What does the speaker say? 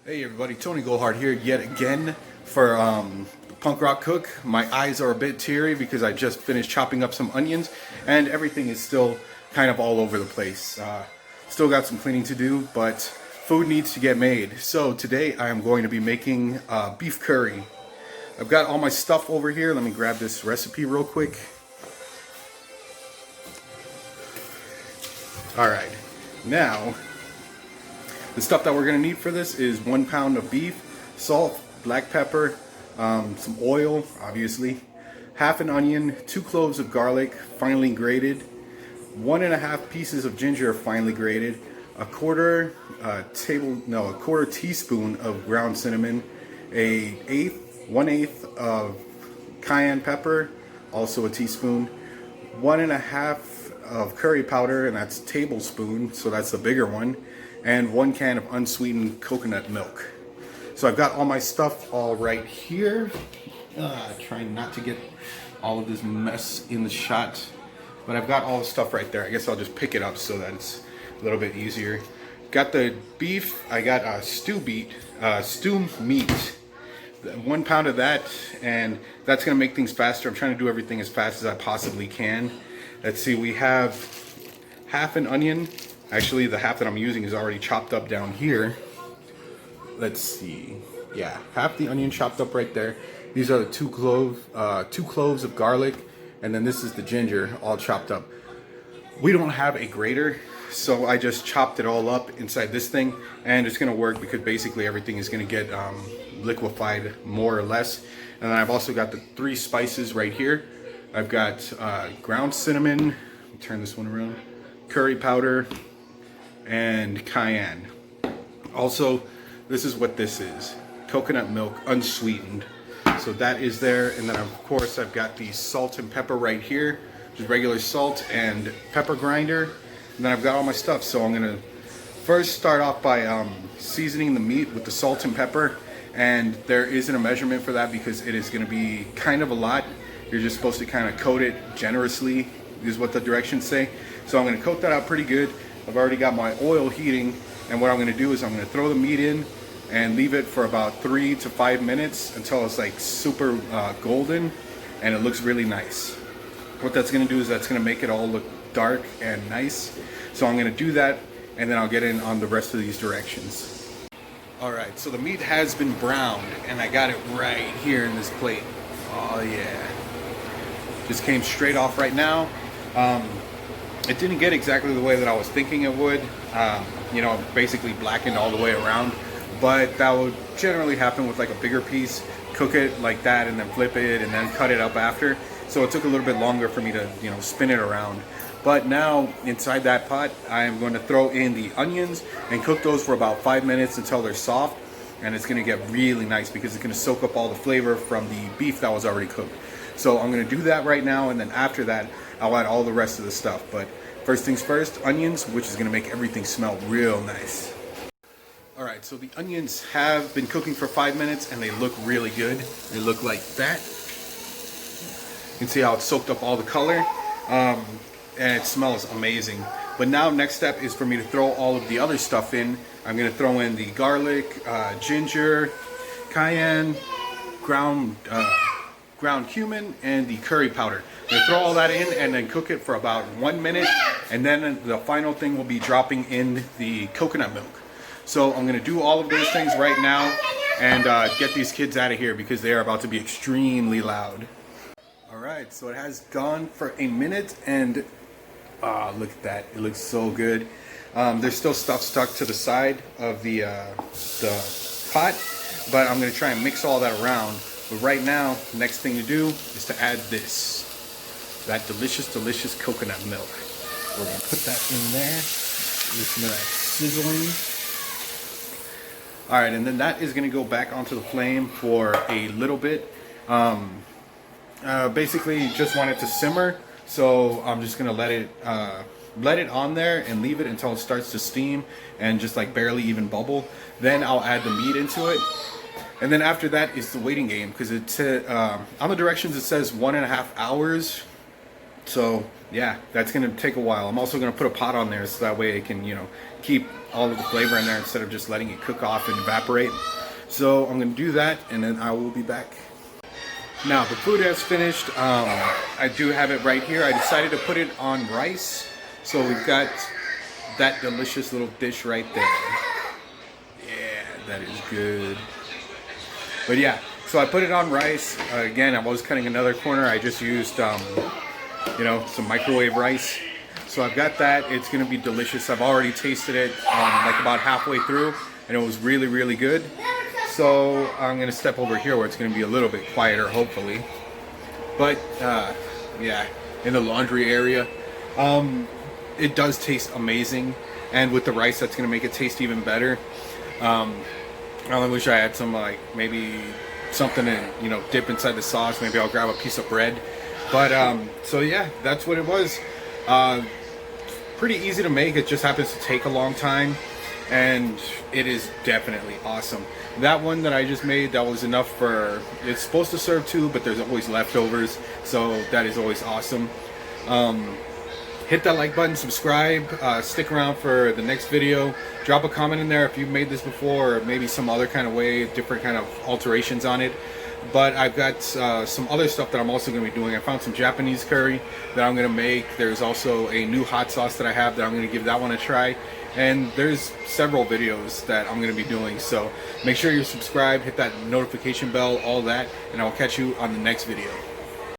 Hey everybody, Tony Goldhart here yet again for Punk Rock Cook. My eyes are a bit teary because I just finished chopping up some onions and everything is still kind of all over the place. Still got some cleaning to do, but food needs to get made. So today I am going to be making beef curry. I've got all my stuff over here. Let me grab this recipe real quick. Alright, now the stuff that we're going to need for this is 1 pound of beef, salt, black pepper, some oil, obviously, half an onion, 2 cloves of garlic, finely grated, 1.5 pieces of ginger, finely grated, a quarter teaspoon of ground cinnamon, 1/8 of cayenne pepper, also a teaspoon, 1.5 of curry powder, and that's a tablespoon, so that's the bigger one, and 1 can of unsweetened coconut milk. So I've got all my stuff all right here. Trying not to get all of this mess in the shot, but I've got all the stuff right there. I guess I'll just pick it up so that it's a little bit easier. Got the beef. I got stew meat, 1 pound of that, and that's gonna make things faster. I'm trying to do everything as fast as I possibly can. Let's see, we have half an onion. Actually, the half that I'm using is already chopped up down here. Let's see. Yeah, half the onion chopped up right there. These are the 2 cloves of garlic, and then this is the ginger all chopped up. We don't have a grater, so I just chopped it all up inside this thing, and it's gonna work because basically everything is gonna get liquefied more or less. And then I've also got the 3 spices right here. I've got ground cinnamon, turn this one around, curry powder, and cayenne. Also, this is what this is: coconut milk, unsweetened. So that is there, and then of course I've got the salt and pepper right here, just regular salt and pepper grinder. And then I've got all my stuff. So I'm gonna first start off by seasoning the meat with the salt and pepper, and there isn't a measurement for that because it is gonna be kind of a lot. You're just supposed to kind of coat it generously, is what the directions say. So I'm gonna coat that out pretty good. I've already got my oil heating, and what I'm gonna do is I'm gonna throw the meat in and leave it for about 3 to 5 minutes until it's like super golden and it looks really nice. What that's gonna do is that's gonna make it all look dark and nice. So I'm gonna do that, and then I'll get in on the rest of these directions. All right, so the meat has been browned, and I got it right here in this plate. Oh yeah. Just came straight off right now. It didn't get exactly the way that I was thinking it would. You know, basically blackened all the way around. But that would generally happen with like a bigger piece. Cook it like that and then flip it and then cut it up after. So it took a little bit longer for me to, you know, spin it around. But now inside that pot, I am going to throw in the onions and cook those for about 5 minutes until they're soft. And it's going to get really nice because it's going to soak up all the flavor from the beef that was already cooked. So I'm going to do that right now, and then after that I'll add all the rest of the stuff. But first things first, onions, which is going to make everything smell real nice. Alright, so the onions have been cooking for 5 minutes and they look really good. They look like that. You can see how it's soaked up all the color, and it smells amazing. But now next step is for me to throw all of the other stuff in. I'm going to throw in the garlic, ginger, cayenne, ground cumin, and the curry powder. I'm going to throw all that in and then cook it for about 1 minute, and then the final thing will be dropping in the coconut milk. So I'm going to do all of those things right now and get these kids out of here because they are about to be extremely loud. Alright, so it has gone for a minute, and look at that. It looks so good. There's still stuff stuck to the side of the pot, but I'm going to try and mix all that around. But right now, next thing to do is to add that delicious, delicious coconut milk. We're going to put that in there. Listen to that sizzling. Alright, and then that is going to go back onto the flame for a little bit. Basically just want it to simmer, so I'm just going to let it on there and leave it until it starts to steam and just like barely even bubble. Then I'll add the meat into it. And then after that is the waiting game, because on the directions it says 1.5 hours. So yeah, that's gonna take a while. I'm also gonna put a pot on there so that way it can, you know, keep all of the flavor in there instead of just letting it cook off and evaporate. So I'm gonna do that, and then I will be back. Now the food has finished. I do have it right here. I decided to put it on rice, so we've got that delicious little dish right there. Yeah, that is good. But yeah, so I put it on rice. Again, I was cutting another corner. I just used, you know, some microwave rice. So I've got that. It's gonna be delicious. I've already tasted it like about halfway through, and it was really, really good. So I'm gonna step over here where it's gonna be a little bit quieter, hopefully. But yeah, in the laundry area, it does taste amazing, and with the rice, that's gonna make it taste even better. I only wish I had some like maybe something to, you know, dip inside the sauce. Maybe I'll grab a piece of bread. But so yeah, that's what it was. Pretty easy to make. It just happens to take a long time, and it is definitely awesome. That one that I just made, that was enough for, it's supposed to serve two, but there's always leftovers, so that is always awesome. Hit that like button, subscribe, stick around for the next video. Drop a comment in there if you've made this before, or maybe some other kind of way, different kind of alterations on it. But I've got some other stuff that I'm also going to be doing. I found some Japanese curry that I'm going to make. There's also a new hot sauce that I have that I'm going to give that one a try. And there's several videos that I'm going to be doing. So make sure you're subscribed, hit that notification bell, all that, and I'll catch you on the next video.